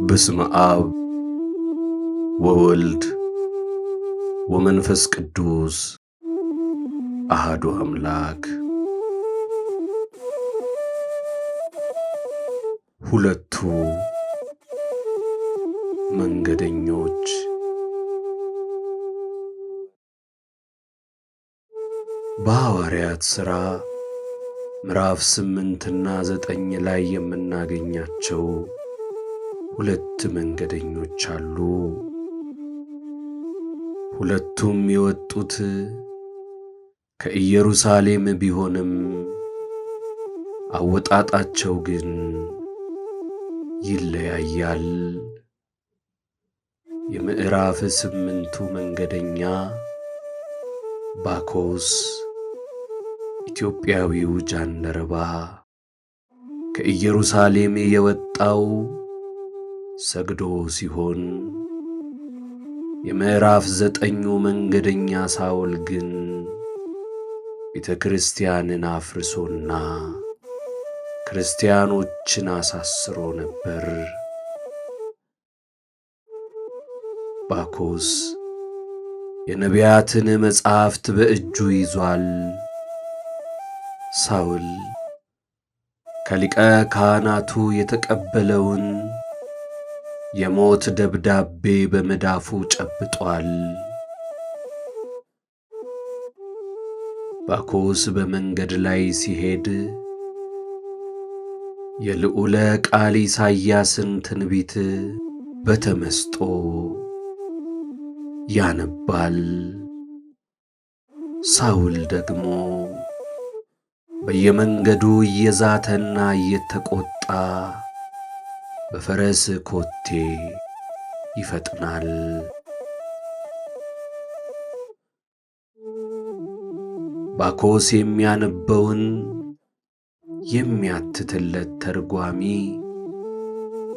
በስመ አብ ወወልድ ወመንፈስ ቅዱስ አሐዱ አምላክ። ሁለቱ መንገደኞች። በሐዋርያት ሥራ ምዕራፍ 8 እና 9 ላይ የምናገኛቸው ሁለት መንገደኞች አሉ። ሁለቱም የወጡት ከኢየሩሳሌም ቢሆንም አወጣጣቸው ግን ይለያያል። የምዕራፍ 8ቱ መንገደኛ ባኮስ ኢትዮጵያዊው ጃንደረባ ከኢየሩሳሌም የወጣው ሰግዶ ሲሆን፣ የምዕራፍ 9ኙ መንገደኛ ሳውል ግን ቤተ ክርስቲያንን አፍርሶና ክርስቲያኖችን አሳስሮ ነበር። ባኮስ የነቢያትን መጻሕፍት በእጁ ይዟል። ሳውል ከሊቀ ካህናቱ የተቀበለውን የሞት ደብዳቤ በመዳፉ ጨብጧል። ባኮስ በመንገድ ላይ ሲሄድ የልዑለ ቃል ኢሳይያስን ትንቢት በተመስጦ ያነባል። ሳውል ደግሞ በየመንገዱ እየዛተና እየተቆጣ በፈረስ ኮቴ ይፈጥናል። ባኮስ የሚያነበውን የሚያትትለት ተርጓሚ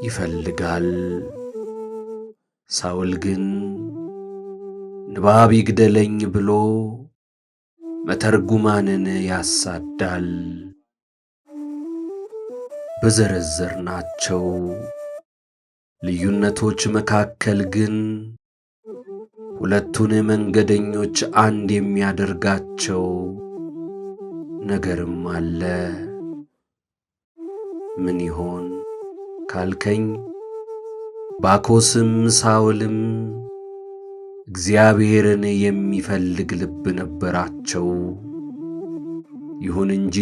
ይፈልጋል። ሳውል ግን ንባብ ይግደለኝ ብሎ መተርጉማንን ያሳዳል። በዘረዘርናቸው ልዩነቶች መካከል ግን ሁለቱን መንገደኞች አንድ የሚያደርጋቸው ነገርም አለ። ምን ይሆን ካልከኝ፣ ባኮስም ሳውልም እግዚአብሔርን የሚፈልግ ልብ ነበራቸው። ይሁን እንጂ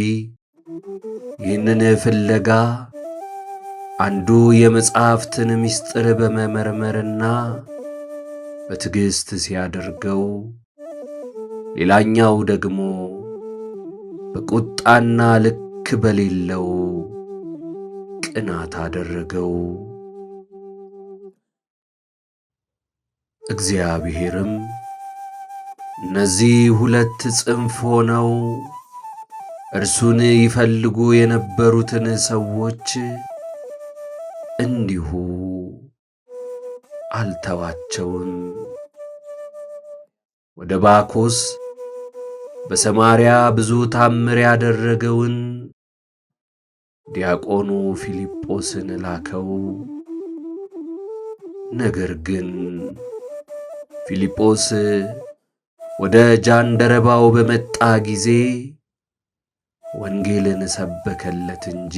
ይህንን ፍለጋ አንዱ የመጻሕፍትን ምስጢር በመመርመርና በትዕግሥት ሲያደርገው፣ ሌላኛው ደግሞ በቁጣና ልክ በሌለው ቅናት አደረገው። እግዚአብሔርም እነዚህ ሁለት ጽንፍ ሆነው እርሱን ይፈልጉ የነበሩትን ሰዎች እንዲሁ አልተዋቸውም። ወደ ባኮስ በሰማርያ ብዙ ታምር ያደረገውን ዲያቆኑ ፊልጶስን ላከው። ነገር ግን ፊልጶስ ወደ ጃንደረባው በመጣ ጊዜ ወንጌልን ሰበከለት እንጂ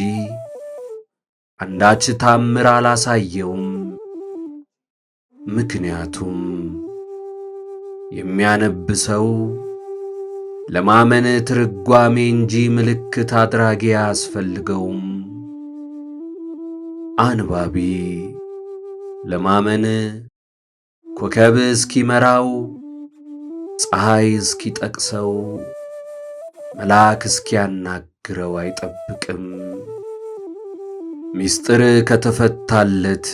አንዳች ታምር አላሳየውም። ምክንያቱም የሚያነብ ሰው ለማመን ትርጓሜ እንጂ ምልክት አድራጊ አያስፈልገውም። አንባቢ ለማመን ኮከብ እስኪመራው፣ ፀሐይ እስኪጠቅሰው፣ መልአክ እስኪያናግረው አይጠብቅም። ምስጢር ከተፈታለት፣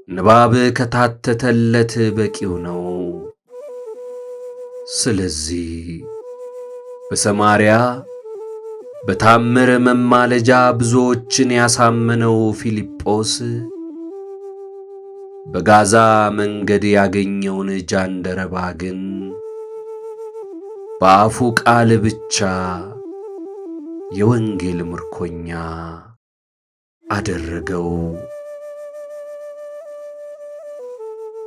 ንባብ ከታተተለት በቂው ነው። ስለዚህ በሰማርያ በታምር መማለጃ ብዙዎችን ያሳመነው ፊልጶስ በጋዛ መንገድ ያገኘውን ጃንደረባ ግን በአፉ ቃል ብቻ የወንጌል ምርኮኛ አደረገው።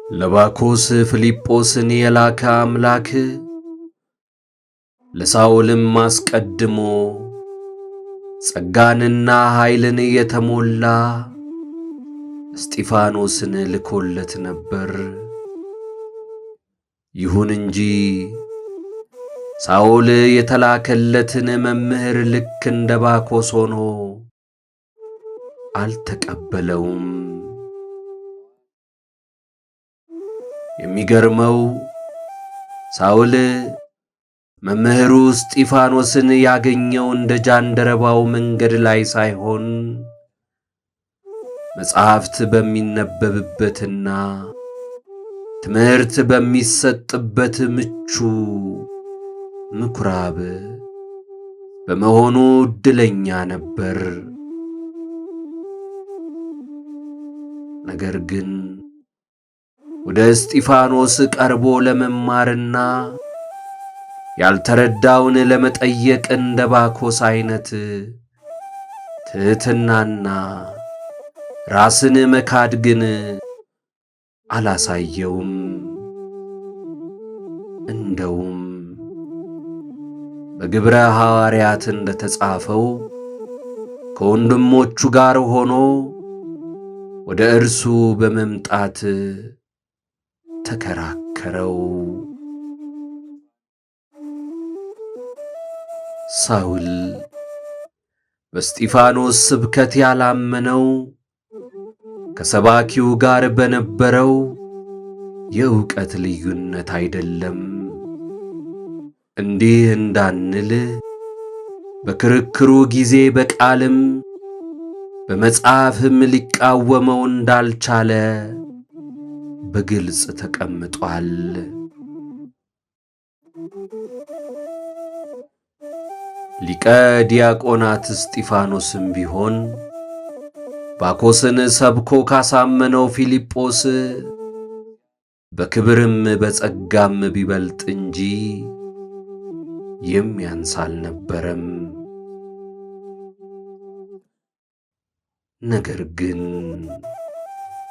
ለባኮስ ፊልጶስን የላከ አምላክ ለሳኦልም አስቀድሞ ጸጋንና ኃይልን የተሞላ እስጢፋኖስን ልኮለት ነበር። ይሁን እንጂ ሳኦል የተላከለትን መምህር ልክ እንደ ባኮስ ሆኖ አልተቀበለውም። የሚገርመው ሳኦል መምህሩ እስጢፋኖስን ያገኘው እንደ ጃንደረባው መንገድ ላይ ሳይሆን መጽሐፍት በሚነበብበትና ትምህርት በሚሰጥበት ምቹ ምኵራብ በመሆኑ ዕድለኛ ነበር። ነገር ግን ወደ እስጢፋኖስ ቀርቦ ለመማርና ያልተረዳውን ለመጠየቅ እንደ ባኮስ ዓይነት ትሕትናና ራስን መካድ ግን አላሳየውም። እንደውም በግብረ ሐዋርያት እንደ ተጻፈው ከወንድሞቹ ጋር ሆኖ ወደ እርሱ በመምጣት ተከራከረው። ሳውል በእስጢፋኖስ ስብከት ያላመነው ከሰባኪው ጋር በነበረው የእውቀት ልዩነት አይደለም። እንዲህ እንዳንል በክርክሩ ጊዜ በቃልም በመጽሐፍም ሊቃወመው እንዳልቻለ በግልጽ ተቀምጧል። ሊቀ ዲያቆናት እስጢፋኖስም ቢሆን ባኮስን ሰብኮ ካሳመነው ፊልጶስ በክብርም በጸጋም ቢበልጥ እንጂ የሚያንስ አልነበረም። ነገር ግን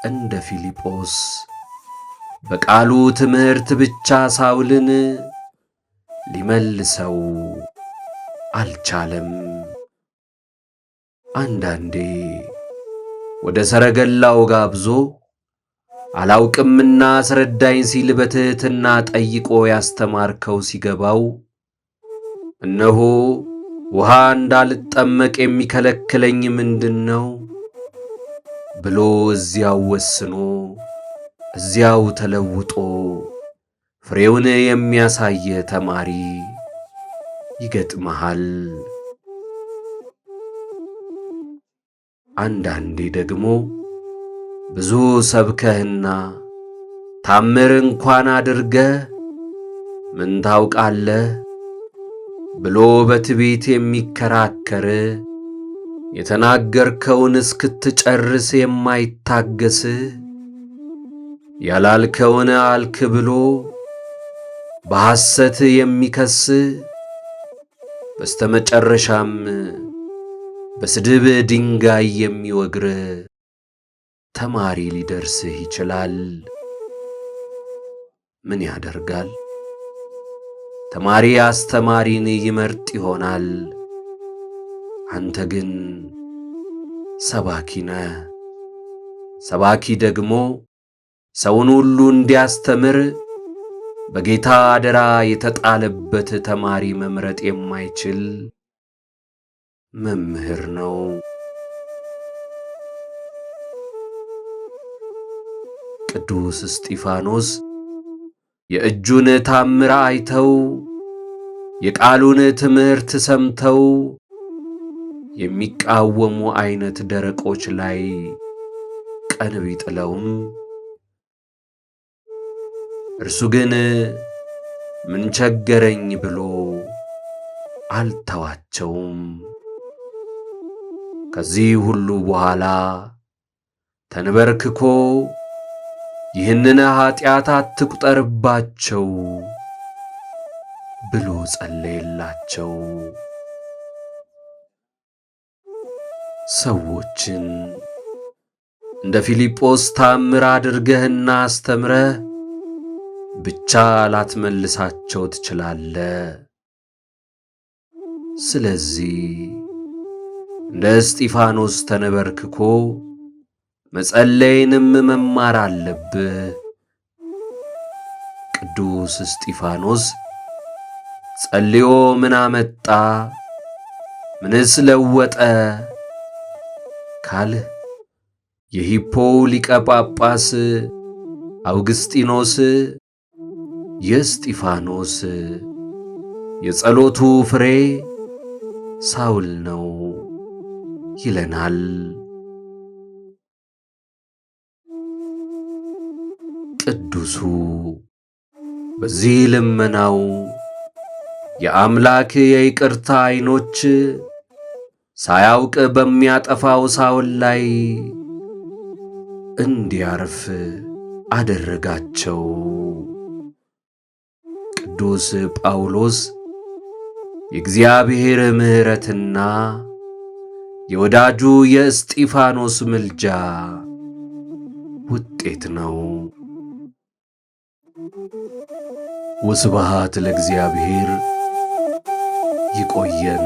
እንደ ፊልጶስ በቃሉ ትምህርት ብቻ ሳውልን ሊመልሰው አልቻለም። አንዳንዴ ወደ ሰረገላው ጋብዞ አላውቅምና አስረዳኝ ሲል በትሕትና ጠይቆ ያስተማርከው ሲገባው እነሆ ውሃ እንዳልጠመቅ የሚከለክለኝ ምንድነው ብሎ እዚያው ወስኖ እዚያው ተለውጦ ፍሬውን የሚያሳየ ተማሪ ይገጥመሃል። አንዳንዴ ደግሞ ብዙ ሰብከህና ታምር እንኳን አድርገህ ምን ታውቃለህ ብሎ በትዕቢት የሚከራከር የተናገርከውን እስክትጨርስ የማይታገስ ያላልከውን አልክ ብሎ በሐሰት የሚከስ በስተመጨረሻም በስድብ ድንጋይ የሚወግር ተማሪ ሊደርስህ ይችላል። ምን ያደርጋል? ተማሪ አስተማሪን ይመርጥ ይሆናል። አንተ ግን ሰባኪ ነህ። ሰባኪ ደግሞ ሰውን ሁሉ እንዲያስተምር በጌታ አደራ የተጣለበት ተማሪ መምረጥ የማይችል መምህር ነው። ቅዱስ እስጢፋኖስ የእጁን ታምር አይተው የቃሉን ትምህርት ሰምተው የሚቃወሙ አይነት ደረቆች ላይ ቀን ቢጥለውም እርሱ ግን ምን ቸገረኝ ብሎ አልተዋቸውም። ከዚህ ሁሉ በኋላ ተንበርክኮ ይህንን ኃጢአት አትቁጠርባቸው ብሎ ጸለየላቸው። ሰዎችን እንደ ፊልጶስ ታምር አድርገህና አስተምረህ ብቻ ላትመልሳቸው ትችላለህ። ስለዚህ እንደ እስጢፋኖስ ተንበርክኮ መጸለይንም መማር አለብህ። ቅዱስ እስጢፋኖስ ጸልዮ ምን አመጣ? ምንስ ለወጠ ካልህ የሂፖው ሊቀ ጳጳስ አውግስጢኖስ የእስጢፋኖስ የጸሎቱ ፍሬ ሳውል ነው ይለናል። ቅዱሱ በዚህ ልመናው የአምላክ የይቅርታ ዓይኖች ሳያውቅ በሚያጠፋው ሳውል ላይ እንዲያርፍ አደረጋቸው። ቅዱስ ጳውሎስ የእግዚአብሔር ምሕረትና የወዳጁ የእስጢፋኖስ ምልጃ ውጤት ነው። ወስብሐት ለእግዚአብሔር። ይቆየን።